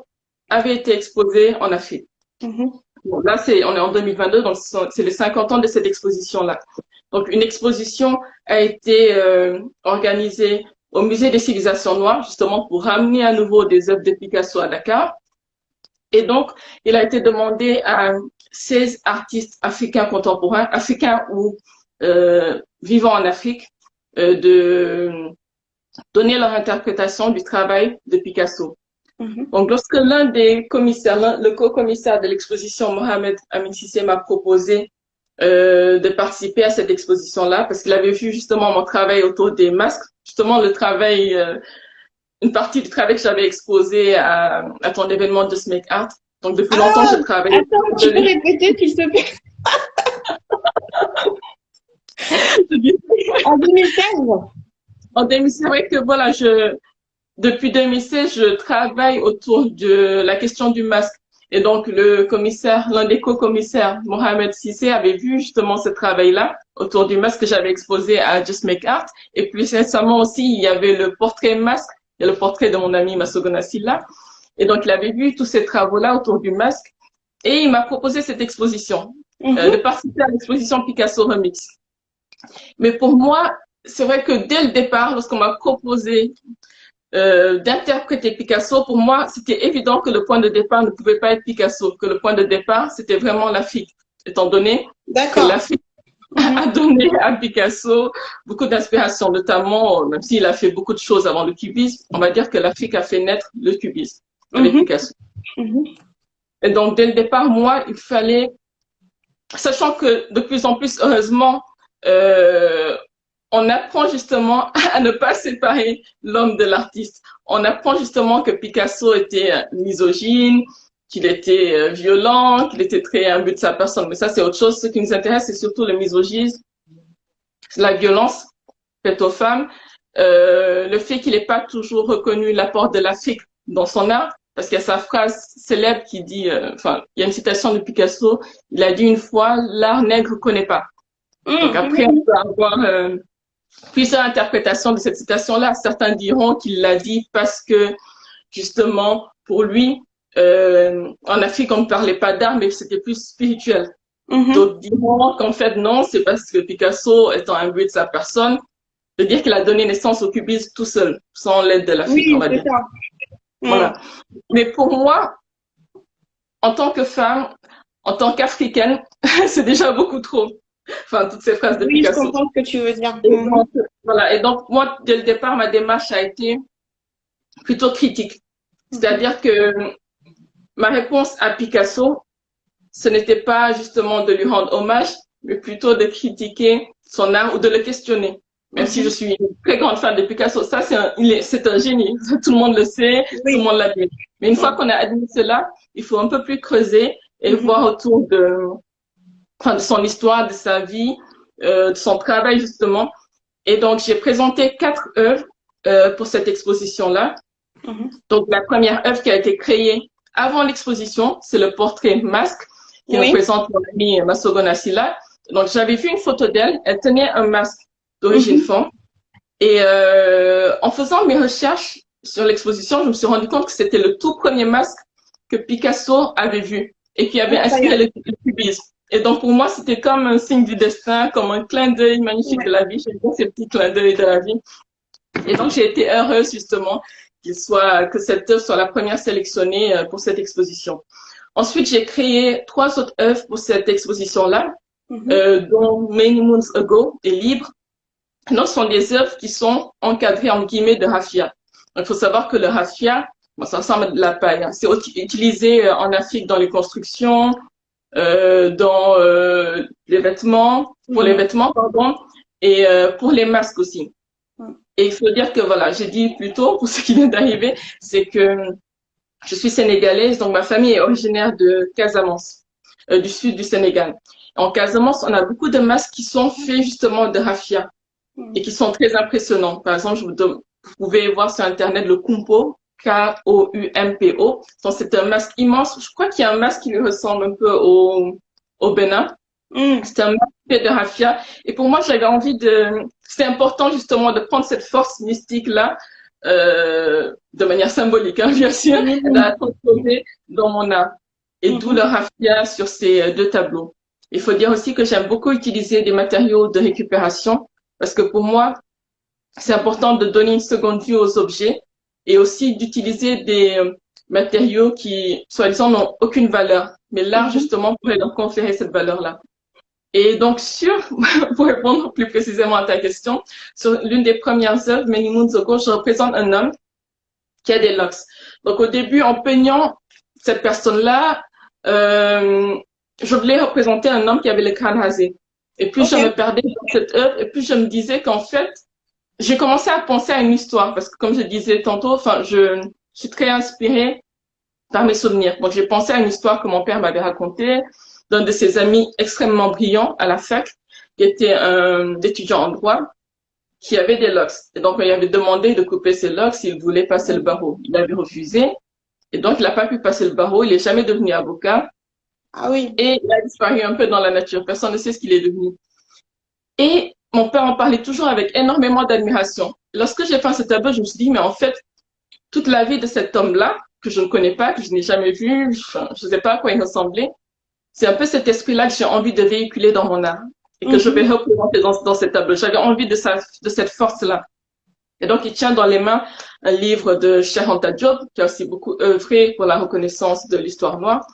avaient été exposées en Afrique. Bon, là, on est en 2022, donc c'est les 50 ans de cette exposition-là. Donc, une exposition a été organisée au Musée des civilisations noires, justement pour ramener à nouveau des œuvres de Picasso à Dakar. Et donc, il a été demandé à 16 artistes africains contemporains, africains ou vivant en Afrique, de donner leur interprétation du travail de Picasso. Donc, lorsque l'un des commissaires, le co-commissaire de l'exposition, Mohamed Amin Cissé, m'a proposé de participer à cette exposition-là, parce qu'il avait vu justement mon travail autour des masques, justement le travail, une partie du travail que j'avais exposé à ton événement de Make Art. Donc, depuis longtemps, je travaille. Attends, tu peux répéter, s'il te plaît? En 2016? En 2016, c'est vrai que voilà, depuis 2016, je travaille autour de la question du masque. Et donc, le commissaire, l'un des co-commissaires, Mohamed Cissé, avait vu justement ce travail-là autour du masque que j'avais exposé à Just Make Art. Et puis, récemment aussi, il y avait le portrait masque, et le portrait de mon ami Masogona Silla. Et donc, il avait vu tous ces travaux-là autour du masque. Et il m'a proposé cette exposition, de participer à l'exposition Picasso Remix. Mais pour moi, c'est vrai que dès le départ, lorsqu'on m'a proposé d'interpréter Picasso, pour moi, c'était évident que le point de départ ne pouvait pas être Picasso, que le point de départ, c'était vraiment l'Afrique, étant donné que l'Afrique a donné à Picasso beaucoup d'inspiration, notamment, même s'il a fait beaucoup de choses avant le cubisme, on va dire que l'Afrique a fait naître le cubisme avec Picasso. Et donc, dès le départ, moi, il fallait, sachant que de plus en plus, heureusement, on apprend justement à ne pas séparer l'homme de l'artiste. On apprend justement que Picasso était misogyne, qu'il était violent, qu'il était très imbu de sa personne. Mais ça, c'est autre chose. Ce qui nous intéresse, c'est surtout le misogynisme, la violence faite aux femmes, le fait qu'il n'ait pas toujours reconnu l'apport de l'Afrique dans son art, parce qu'il y a sa phrase célèbre qui dit, enfin, il y a une citation de Picasso, il a dit une fois, l'art nègre connaît pas. Donc après, on peut avoir plusieurs interprétations de cette citation-là. Certains diront qu'il l'a dit parce que, justement, pour lui, en Afrique, on ne parlait pas d'art, mais c'était plus spirituel. D'autres diront qu'en fait, non, c'est parce que Picasso, étant imbu de sa personne, de dire qu'il a donné naissance au cubisme tout seul, sans l'aide de l'Afrique, on va dire. Ça. Voilà. Mais pour moi, en tant que femme, en tant qu'Africaine, c'est déjà beaucoup trop. Enfin, toutes ces phrases de Picasso. Oui, je comprends ce que tu veux dire. Et donc, voilà. Et donc, moi, dès le départ, ma démarche a été plutôt critique. C'est-à-dire que ma réponse à Picasso, ce n'était pas justement de lui rendre hommage, mais plutôt de critiquer son art ou de le questionner. Même si je suis une très grande fan de Picasso, ça, c'est un génie. Tout le monde le sait, tout le monde l'a vu. Mais une fois qu'on a admis cela, il faut un peu plus creuser et voir autour de son histoire, de sa vie, de son travail justement. Et donc, j'ai présenté 4 œuvres pour cette exposition-là. Donc, la première œuvre qui a été créée avant l'exposition, c'est le portrait masque qui représente mon amie Masogona Silla. Donc, j'avais vu une photo d'elle. Elle tenait un masque d'origine femme. Et en faisant mes recherches sur l'exposition, je me suis rendu compte que c'était le tout premier masque que Picasso avait vu et qui avait inspiré le cubisme. Et donc, pour moi, c'était comme un signe du destin, comme un clin d'œil magnifique de la vie. J'aime bien ces petits clins d'œil de la vie. Et donc, j'ai été heureuse, justement, que cette œuvre soit la première sélectionnée pour cette exposition. Ensuite, j'ai créé 3 autres œuvres pour cette exposition-là, dont Many Moons Ago et Libre. Donc, ce sont des œuvres qui sont encadrées, en guillemets, de raffia. Il faut savoir que le raffia, bon, ça ressemble à de la paille, hein. C'est utilisé en Afrique dans les constructions, dans les vêtements, pour les vêtements, pardon, et pour les masques aussi. Et il faut dire que voilà, j'ai dit plus tôt, pour ce qui vient d'arriver, c'est que je suis sénégalaise, donc ma famille est originaire de Casamance, du sud du Sénégal. En Casamance, on a beaucoup de masques qui sont faits justement de raffia et qui sont très impressionnants. Par exemple, vous pouvez voir sur Internet le Kumpo, K-O-U-M-P-O. Donc, c'est un masque immense. Je crois qu'il y a un masque qui lui ressemble un peu au Bénin. C'est un masque fait de raffia. Et pour moi, j'avais envie c'est important justement de prendre cette force mystique-là, de manière symbolique, hein, bien sûr, et de la transposer dans mon art. Et d'où le raffia sur ces 2 tableaux. Il faut dire aussi que j'aime beaucoup utiliser des matériaux de récupération parce que pour moi, c'est important de donner une seconde vue aux objets et aussi d'utiliser matériaux qui, soi-disant, n'ont aucune valeur. Mais l'art, justement, pourrait leur conférer cette valeur-là. Et donc, pour répondre plus précisément à ta question, sur l'une des premières œuvres, Menimun Zogo, je représente un homme qui a des locks. Donc, au début, en peignant cette personne-là, je voulais représenter un homme qui avait le crâne rasé. Et plus je me perdais dans cette œuvre, et plus je me disais qu'en fait, j'ai commencé à penser à une histoire, parce que comme je disais tantôt, enfin, je suis très inspirée par mes souvenirs. Donc, j'ai pensé à une histoire que mon père m'avait racontée d'un de ses amis extrêmement brillant à la fac, qui était un étudiant en droit, qui avait des locks. Et donc, on lui avait demandé de couper ses locks s'il voulait passer le barreau. Il avait refusé. Et donc, il n'a pas pu passer le barreau. Il n'est jamais devenu avocat. Ah oui. Et il a disparu un peu dans la nature. Personne ne sait ce qu'il est devenu. Et mon père en parlait toujours avec énormément d'admiration. Lorsque j'ai fait ce tableau, je me suis dit, mais en fait, toute la vie de cet homme-là, que je ne connais pas, que je n'ai jamais vu, je ne sais pas à quoi il ressemblait, c'est un peu cet esprit-là que j'ai envie de véhiculer dans mon art et que je vais représenter dans cet tableau. J'avais envie de cette force-là. Et donc, il tient dans les mains un livre de Cheikh Anta Diop, qui a aussi beaucoup œuvré pour la reconnaissance de l'histoire noire,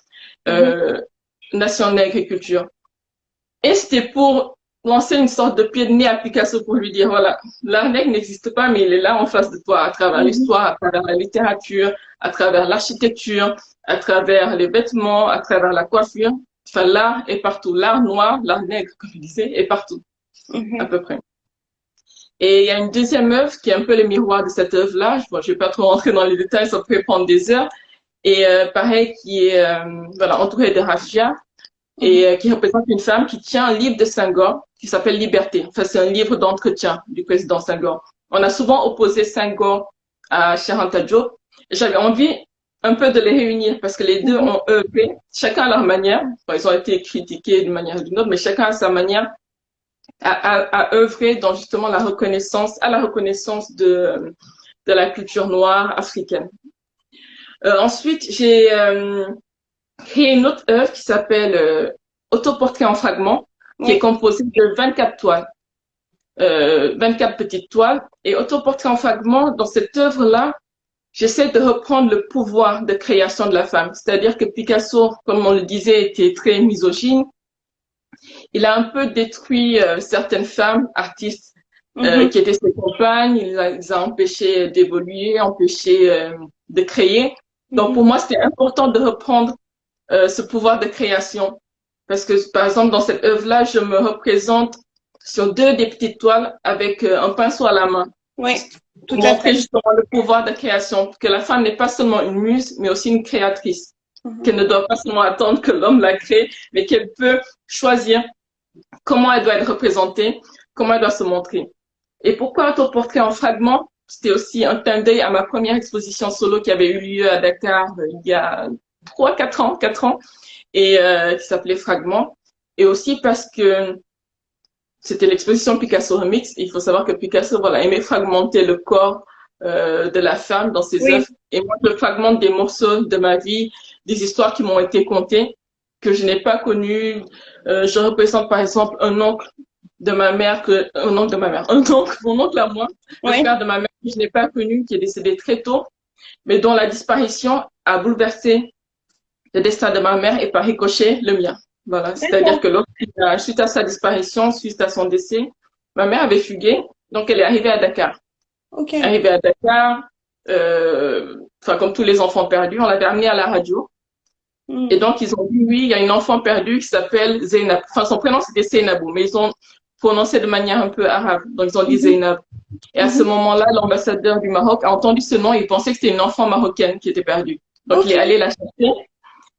Nation nègre et culture. Et c'était pour lancer une sorte de pied de nez à Picasso pour lui dire, voilà, l'art nègre n'existe pas, mais il est là en face de toi, à travers l'histoire, à travers la littérature, à travers l'architecture, à travers les vêtements, à travers la coiffure. Enfin, l'art est partout. L'art noir, l'art nègre, comme je disais, est partout, à peu près. Et il y a une deuxième œuvre qui est un peu le miroir de cette œuvre-là. Bon, je vais pas trop rentrer dans les détails, ça pourrait prendre des heures. Et pareil, qui est voilà, entourée de raffia et qui représente une femme qui tient un livre de Senghor qui s'appelle Liberté. Enfin, c'est un livre d'entretien du président Senghor. On a souvent opposé Senghor à Cheikh Anta Diop. J'avais envie un peu de les réunir parce que les deux ont œuvré, chacun à leur manière. Bon, ils ont été critiqués d'une manière ou d'une autre, mais chacun à sa manière à œuvrer dans justement la reconnaissance de la culture noire africaine. Ensuite, j'ai créé une autre œuvre qui s'appelle Autoportrait en fragments, qui est composée de 24 toiles, 24 petites toiles. Et Autoportrait en fragments, dans cette œuvre-là, j'essaie de reprendre le pouvoir de création de la femme. C'est-à-dire que Picasso, comme on le disait, était très misogyne. Il a un peu détruit certaines femmes, artistes, qui étaient ses compagnes. Il les a empêchées d'évoluer, empêchées de créer. Donc, pour moi, c'était important de reprendre ce pouvoir de création. Parce que, par exemple, dans cette œuvre-là, je me représente sur deux des petites toiles avec un pinceau à la main. Oui, tout à fait. Pour montrer justement le pouvoir de création. Que la femme n'est pas seulement une muse, mais aussi une créatrice. Qu'elle ne doit pas seulement attendre que l'homme la crée, mais qu'elle peut choisir comment elle doit être représentée, comment elle doit se montrer. Et pourquoi Autoportrait en fragments? C'était aussi un clin d'œil à ma première exposition solo qui avait eu lieu à Dakar il y a 4 ans, et qui s'appelait Fragments. Et aussi parce que c'était l'exposition Picasso Remix. Il faut savoir que Picasso, voilà, aimait fragmenter le corps de la femme dans ses œuvres. Et moi, je fragmente des morceaux de ma vie, des histoires qui m'ont été contées, que je n'ai pas connues. Je représente par exemple un oncle de ma mère, mon oncle à moi, le frère de ma mère que je n'ai pas connu, qui est décédé très tôt, mais dont la disparition a bouleversé le destin de ma mère et par ricochet le mien. Voilà, c'est-à-dire que suite à sa disparition, suite à son décès, ma mère avait fugué, donc elle est arrivée à Dakar. Arrivée à Dakar, comme tous les enfants perdus, on l'avait amenée à la radio. Et donc, ils ont dit, oui, il y a une enfant perdue qui s'appelle Zeynab. Enfin, son prénom, c'était Seynabou, mais ils ont prononcé de manière un peu arabe. Donc, ils ont dit Zeynab. Et à ce moment-là, l'ambassadeur du Maroc a entendu ce nom et il pensait que c'était une enfant marocaine qui était perdue. Donc, il est allé la chercher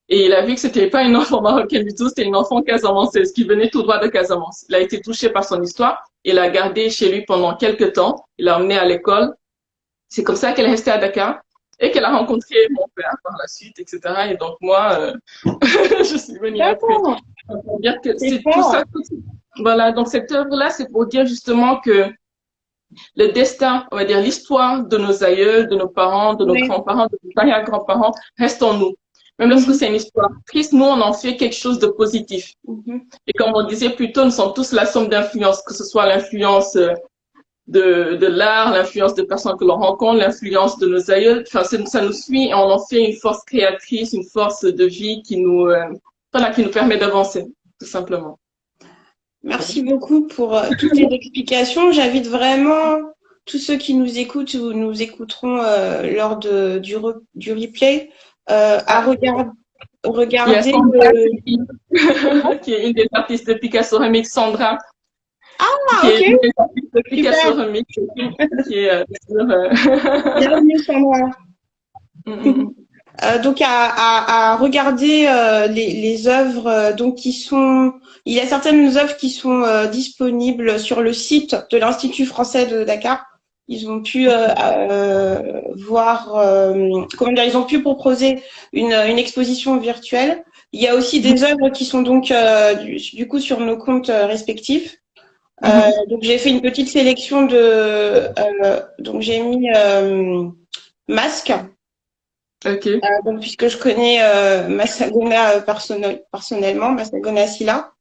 et il a vu que c'était pas une enfant marocaine du tout, c'était une enfant casamançaise qui venait tout droit de Casamance. Il a été touché par son histoire. Il l'a gardée chez lui pendant quelques temps. Il l'a emmenée à l'école. C'est comme ça qu'elle est restée à Dakar. Et qu'elle a rencontré mon père par la suite, etc. Et donc, moi, je suis venue après. Pour dire que c'est tout ça. Voilà, donc cette œuvre-là, c'est pour dire justement que le destin, on va dire l'histoire de nos aïeux, de nos parents, de nos grands-parents, de nos arrière-grands-parents reste en nous. Même lorsque c'est une histoire triste, nous, on en fait quelque chose de positif. Et comme on disait plus tôt, nous sommes tous la somme d'influences, que ce soit l'influence de l'art, l'influence de personnes que l'on rencontre, l'influence de nos aïeux. Enfin, ça nous suit et on en fait une force créatrice, une force de vie qui voilà, qui nous permet d'avancer, tout simplement. Merci beaucoup pour toutes les explications. J'invite vraiment tous ceux qui nous écoutent ou nous écouteront lors du replay à regarder qui est une des artistes de Picasso Remix, Sandra. Ah, qui ok. est une des artistes de Picasso Super. Remix, qui est Bienvenue, Sandra. Donc à regarder les œuvres donc qui sont, il y a certaines œuvres qui sont disponibles sur le site de l'Institut français de Dakar. Ils ont pu voir comment dire, ils ont pu proposer une exposition virtuelle. Il y a aussi des œuvres qui sont donc du coup sur nos comptes respectifs. Donc j'ai fait une petite sélection donc j'ai mis Masque. Ok. Donc, puisque je connais Massagona personnellement, Massagona Sylla,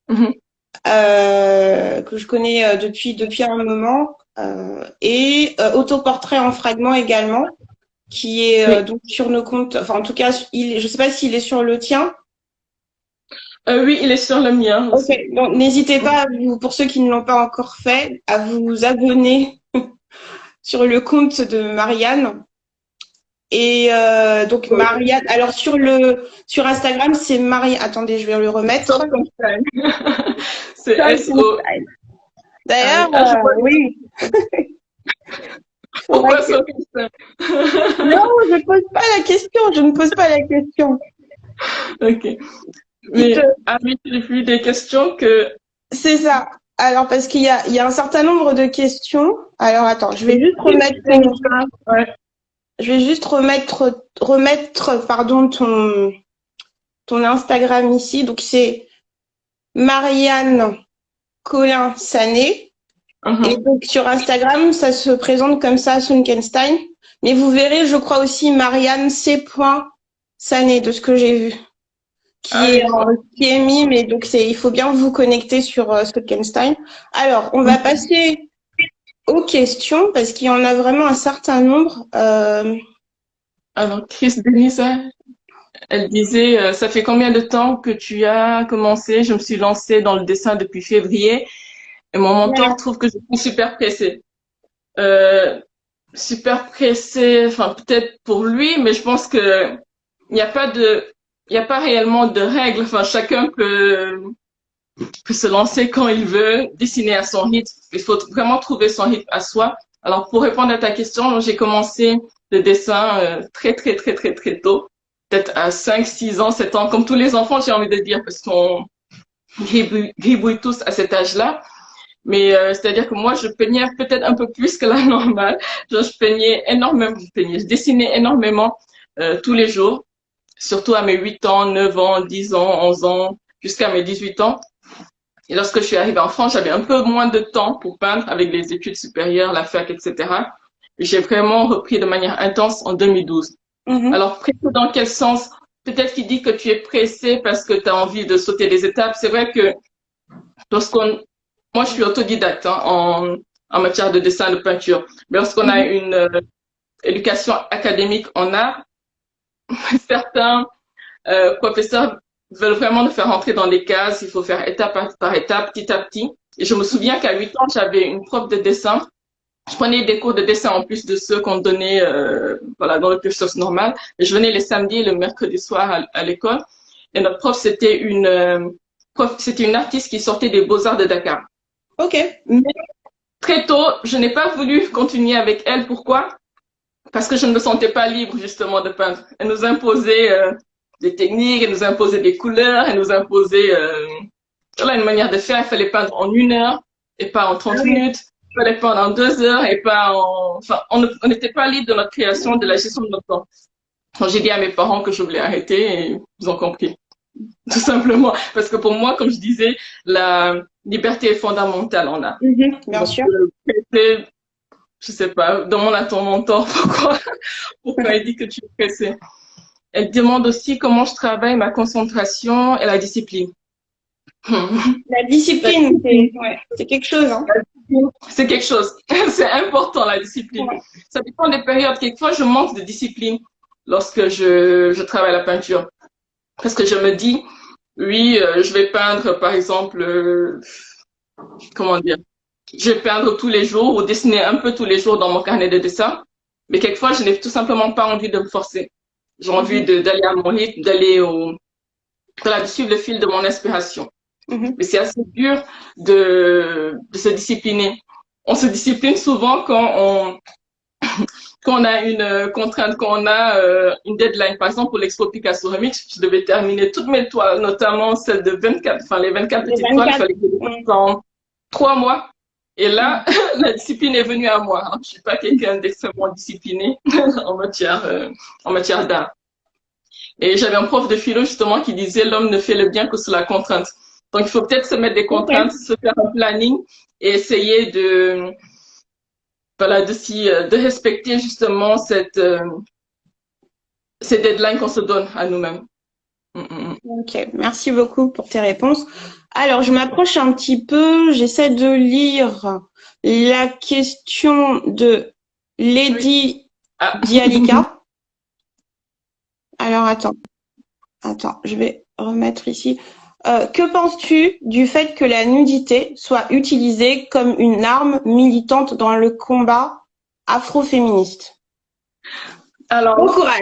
que je connais depuis un moment, et Autoportrait en fragments également, qui est donc sur nos comptes. Enfin, en tout cas, je sais pas s'il est sur le tien. Oui, il est sur le mien aussi. Ok, donc n'hésitez pas, pour ceux qui ne l'ont pas encore fait, à vous abonner sur le compte de Marianne. Et donc Marianne, alors sur Instagram, c'est Marie. Attendez, je vais le remettre. C'est S-O. D'ailleurs, oui. Pourquoi Solkenstein? Non, je ne pose pas la question. Je ne pose pas la question. Ok. Mais j'ai vu des questions que. C'est ça. Alors parce qu'il y a un certain nombre de questions. Alors attends, je vais juste remettre. Je vais juste remettre pardon, ton Instagram ici. Donc, c'est Marianne Colin Sané. Et donc, sur Instagram, ça se présente comme ça, Sunkenstein. Mais vous verrez, je crois aussi Marianne C. Sané, de ce que j'ai vu, qui est mis. Mais donc, il faut bien vous connecter sur Sunkenstein. Alors, on va passer aux questions parce qu'il y en a vraiment un certain nombre. Alors, Chris Denisa, elle disait, ça fait combien de temps que tu as commencé? Je me suis lancée dans le dessin depuis février et mon mentor trouve que je suis super pressée. Super pressée, enfin peut-être pour lui, mais je pense que il n'y a pas réellement de règles. Enfin, chacun peut se lancer quand il veut, dessiner à son rythme. Il faut vraiment trouver son rythme à soi. Alors, pour répondre à ta question, j'ai commencé le dessin très tôt, peut-être à 5, 6 ans, 7 ans, comme tous les enfants, j'ai envie de dire, parce qu'on gribouille tous à cet âge-là. Mais c'est-à-dire que moi, je peignais peut-être un peu plus que la normale. Je peignais énormément, je dessinais énormément tous les jours, surtout à mes 8 ans, 9 ans, 10 ans, 11 ans, jusqu'à mes 18 ans. Et lorsque je suis arrivée en France, j'avais un peu moins de temps pour peindre avec les études supérieures, la fac, etc. Et j'ai vraiment repris de manière intense en 2012. Alors, pressé dans quel sens? Peut-être qu'il dit que tu es pressé parce que tu as envie de sauter des étapes. C'est vrai que moi, je suis autodidacte en matière de dessin, de peinture. Mais lorsqu'on a une éducation académique en art, certains professeurs veulent vraiment nous faire rentrer dans les cases. Il faut faire étape par étape, petit à petit. Et je me souviens qu'à 8 ans, j'avais une prof de dessin. Je prenais des cours de dessin en plus de ceux qu'on donnait voilà, dans le cursus normal. Et je venais les samedis et le mercredi soir à l'école. Et notre prof, c'était une artiste qui sortait des Beaux-Arts de Dakar. Ok. Mais très tôt, je n'ai pas voulu continuer avec elle. Pourquoi? Parce que je ne me sentais pas libre justement de peindre. Elle nous imposait des techniques, elle nous imposait des couleurs, elle nous imposait voilà, une manière de faire. Il fallait peindre en 1 heure et pas en 30 minutes. Il fallait peindre en 2 heures et pas en... Enfin, on n'était pas libre de notre création, de la gestion de notre temps. Quand j'ai dit à mes parents que je voulais arrêter, et ils ont compris. Tout simplement. Parce que pour moi, comme je disais, la liberté est fondamentale en art. Bien sûr. Je sais pas, demande à ton mentor pourquoi il dit que tu es pressé. Elle demande aussi comment je travaille ma concentration et la discipline. La discipline, c'est quelque chose. Hein. discipline, c'est quelque chose. C'est important, la discipline. Ouais. Ça dépend des périodes. Quelquefois, je manque de discipline lorsque je travaille la peinture. Parce que je me dis, oui, je vais peindre, par exemple, comment dire, je vais peindre tous les jours ou dessiner un peu tous les jours dans mon carnet de dessin. Mais quelquefois, je n'ai tout simplement pas envie de me forcer. J'ai envie Mhm. d'aller à mon rythme, voilà, de suivre le fil de mon inspiration. Mhm. Mais c'est assez dur de se discipliner. On se discipline souvent quand on a une contrainte, quand on a une deadline. Par exemple, pour l'expo Picasso Remix, je devais terminer toutes mes toiles, notamment celles de 24, enfin les 24 Les petites toiles, il 24. fallait que je les Mhm. fasse en 3 mois. Et Mhm. là, la discipline est venue à moi. Hein. Je suis pas quelqu'un d'extrêmement discipliné en matière d'art. Et j'avais un prof de philo justement qui disait l'homme ne fait le bien que sous la contrainte. Donc il faut peut-être se mettre des contraintes, Ok. se faire un planning et essayer voilà, de respecter justement ces deadlines qu'on se donne à nous-mêmes. Ok, merci beaucoup pour tes réponses. Alors, je m'approche un petit peu, j'essaie de lire la question de Oui. Lady Ah. Dialika. Alors, attends, je vais remettre ici. Que penses-tu du fait que la nudité soit utilisée comme une arme militante dans le combat afroféministe? Bon Alors, courage.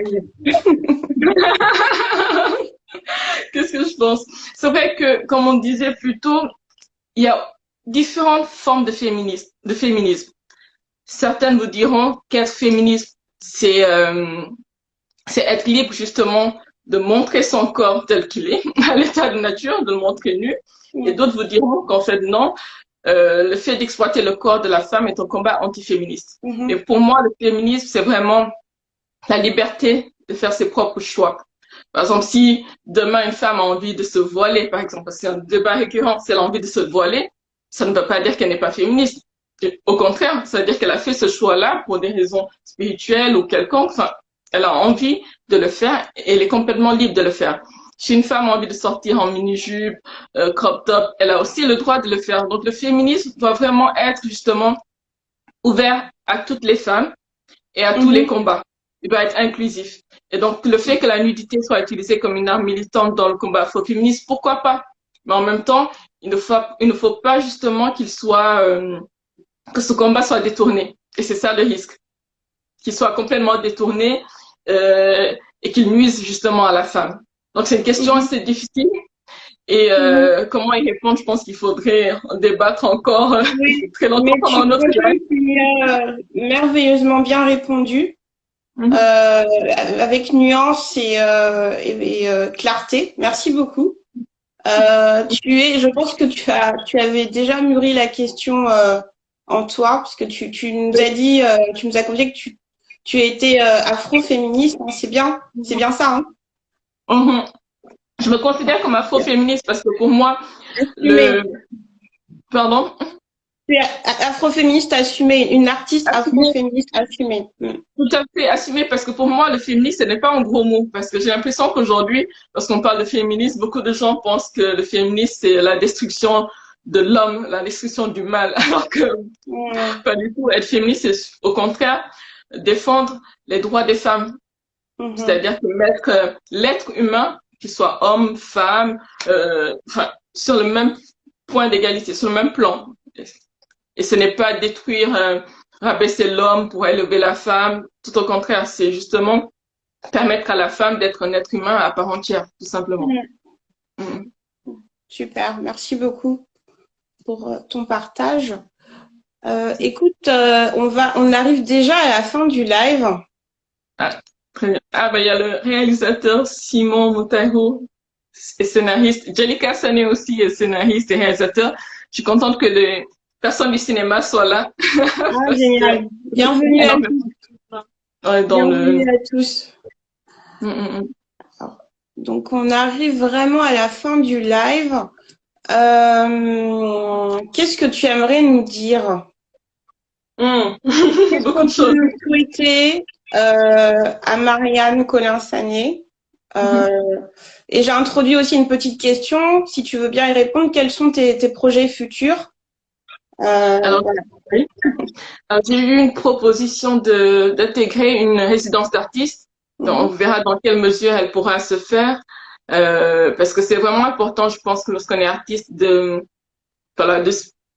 qu'est-ce que je pense? C'est vrai que, comme on disait plus tôt, il y a différentes formes de féminisme. Certaines vous diront qu'être féministe, c'est être libre justement de montrer son corps tel qu'il est, à l'état de nature, de le montrer nu. Et d'autres vous diront qu'en fait, non, le fait d'exploiter le corps de la femme est un combat antiféministe. Et Mhm, pour moi, le féminisme, c'est vraiment la liberté de faire ses propres choix. Par exemple, si demain une femme a envie de se voiler, par exemple, parce que c'est un débat récurrent, si elle a envie de se voiler, ça ne veut pas dire qu'elle n'est pas féministe. Au contraire, ça veut dire qu'elle a fait ce choix-là pour des raisons spirituelles ou quelconques. Enfin, elle a envie de le faire et elle est complètement libre de le faire. Si une femme a envie de sortir en mini-jupe, crop top, elle a aussi le droit de le faire. Donc le féminisme doit vraiment être justement ouvert à toutes les femmes et à tous les mhm. combats. Il doit être inclusif. Et donc, le fait que la nudité soit utilisée comme une arme militante dans le combat afroféministe, pourquoi pas? Mais en même temps, il ne faut pas justement que ce combat soit détourné. Et c'est ça le risque. Qu'il soit complètement détourné et qu'il nuise justement à la femme. Donc, c'est une question Mhm, assez difficile. Et mhm. comment y répondre, je pense qu'il faudrait en débattre encore Oui, très longtemps mais pendant notre live. tu as merveilleusement bien répondu, Mhm. euh, avec nuance et clarté. Merci beaucoup. Je pense que tu avais déjà mûri la question en toi, parce que tu nous as dit, tu nous as confié que tu étais afro-féministe, hein, c'est bien ça, hein. Mhm. Je me considère comme afro-féministe parce que pour moi, Assumé. le, pardon, Tu es afroféministe assumée, une artiste assumé, afroféministe assumée. Mm. tout à fait assumé parce que pour moi, le féminisme, ce n'est pas un gros mot parce que j'ai l'impression qu'aujourd'hui, lorsqu'on parle de féminisme, beaucoup de gens pensent que le féminisme, c'est la destruction de l'homme, la destruction du mal, alors que Mm. pas du tout. Être féministe, c'est au contraire défendre les droits des femmes. Mhm. C'est-à-dire que mettre l'être humain, qu'il soit homme, femme, enfin, sur le même point d'égalité, sur le même plan. Et ce n'est pas détruire, rabaisser l'homme pour élever la femme. Tout au contraire, c'est justement permettre à la femme d'être un être humain à part entière, tout simplement. Mm. Mm. Super, merci beaucoup pour ton partage. Écoute, on arrive déjà à la fin du live. Ah, très bien. Ah, ben, il y a le réalisateur Simon Montero et scénariste. Jellica Sané aussi est scénariste et réalisateur. Je suis contente que les personnes du cinéma soient là Ah, parce que génial. j'aime Bienvenue à énormément tous. dans le. Bienvenue à tous. Mm, mm, Alors, donc, on arrive vraiment à la fin du live. Qu'est-ce que tu aimerais nous dire? mm. Qu'est-ce Beaucoup qu'on de choses. peut souhaiter à Marianne Colin-Sané? Mhm. Et j'ai introduit aussi une petite question. Si tu veux bien y répondre, quels sont tes projets futurs? Alors, Voilà. oui. Alors, j'ai eu une proposition d'intégrer une résidence d'artiste. Donc, on Mhm. verra dans quelle mesure elle pourra se faire. Parce que c'est vraiment important, je pense, que lorsqu'on est artiste, voilà,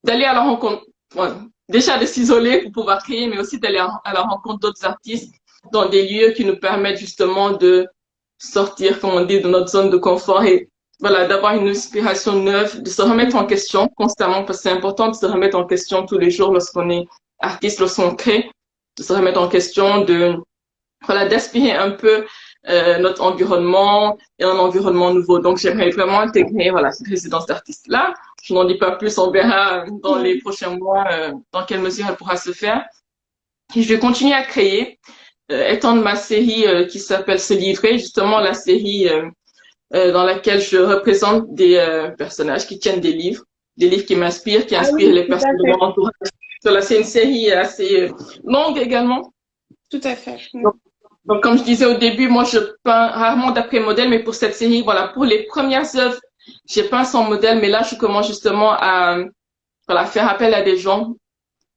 d'aller à la rencontre, ouais, déjà de s'isoler pour pouvoir créer, mais aussi d'aller à la rencontre d'autres artistes dans des lieux qui nous permettent justement de sortir, comme on dit, de notre zone de confort et voilà, d'avoir une inspiration neuve, de se remettre en question constamment, parce que c'est important de se remettre en question tous les jours lorsqu'on est artiste, lorsqu'on crée, de se remettre en question, voilà, d'aspirer un peu notre environnement et un environnement nouveau. Donc, j'aimerais vraiment intégrer, voilà, cette résidence d'artiste-là. Je n'en dis pas plus, on verra dans les Mhm. prochains mois dans quelle mesure elle pourra se faire. Et je vais continuer à créer, étendre ma série qui s'appelle Se livrer, justement la série dans laquelle je représente des personnages qui tiennent des livres qui m'inspirent, qui Ah inspirent oui, les tout à personnes de fait. mon entourage. Voilà, c'est une série assez longue également. Tout à fait. Donc, comme je disais au début, moi, je peins rarement d'après modèle, mais pour cette série, voilà, pour les premières œuvres, j'ai peint sans modèle, mais là, je commence justement à, voilà, faire appel à des gens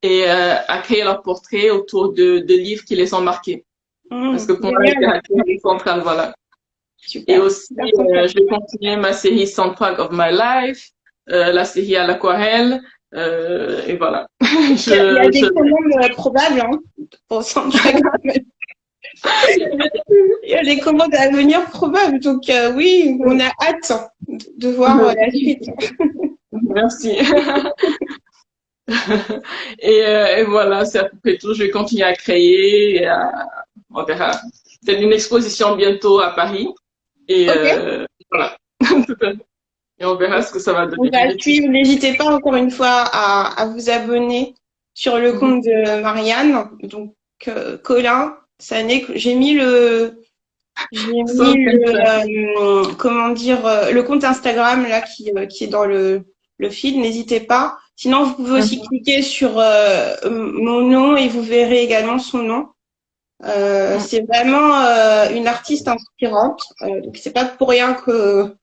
et à créer leurs portraits autour de livres qui les ont marqués. Parce que pour moi, la Génial. littérature est centrale, voilà. Et Super. aussi, Super concept. je vais continuer ma série Soundtrack of My Life, la série à l'aquarelle, et voilà. Il y a Je, des commandes probables hein, pour Soundtrack. Il y a des commandes à venir probables. Donc oui, on a hâte de voir la suite. merci. Et voilà, c'est à peu près tout. Je vais continuer à créer. On verra. C'est une exposition bientôt à Paris. Et Ok. voilà. Et on verra ce que ça va On donner. va suivre. N'hésitez pas encore une fois à vous abonner sur le Mhm. compte de Marianne. Donc Colin, j'ai mis comment dire, le compte Instagram là qui est dans le feed. N'hésitez pas. Sinon, vous pouvez aussi cliquer sur mon nom et vous verrez également son nom. C'est vraiment une artiste inspirante. Donc c'est pas pour rien que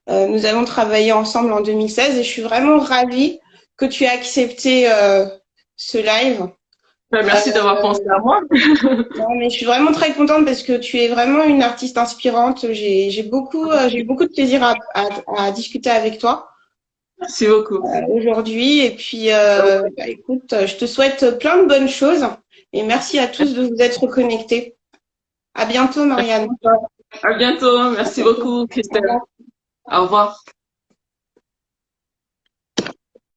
nous avons travaillé ensemble en 2016 et je suis vraiment ravie que tu aies accepté ce live. Merci d'avoir pensé à moi. Non, mais je suis vraiment très contente parce que tu es vraiment une artiste inspirante. J'ai eu beaucoup de plaisir à discuter avec toi Merci beaucoup. aujourd'hui. Et puis, bah, écoute, je te souhaite plein de bonnes choses et merci à tous de vous être connectés. À bientôt, Marianne. À bientôt. Merci beaucoup, Au Christelle. revoir. Au revoir.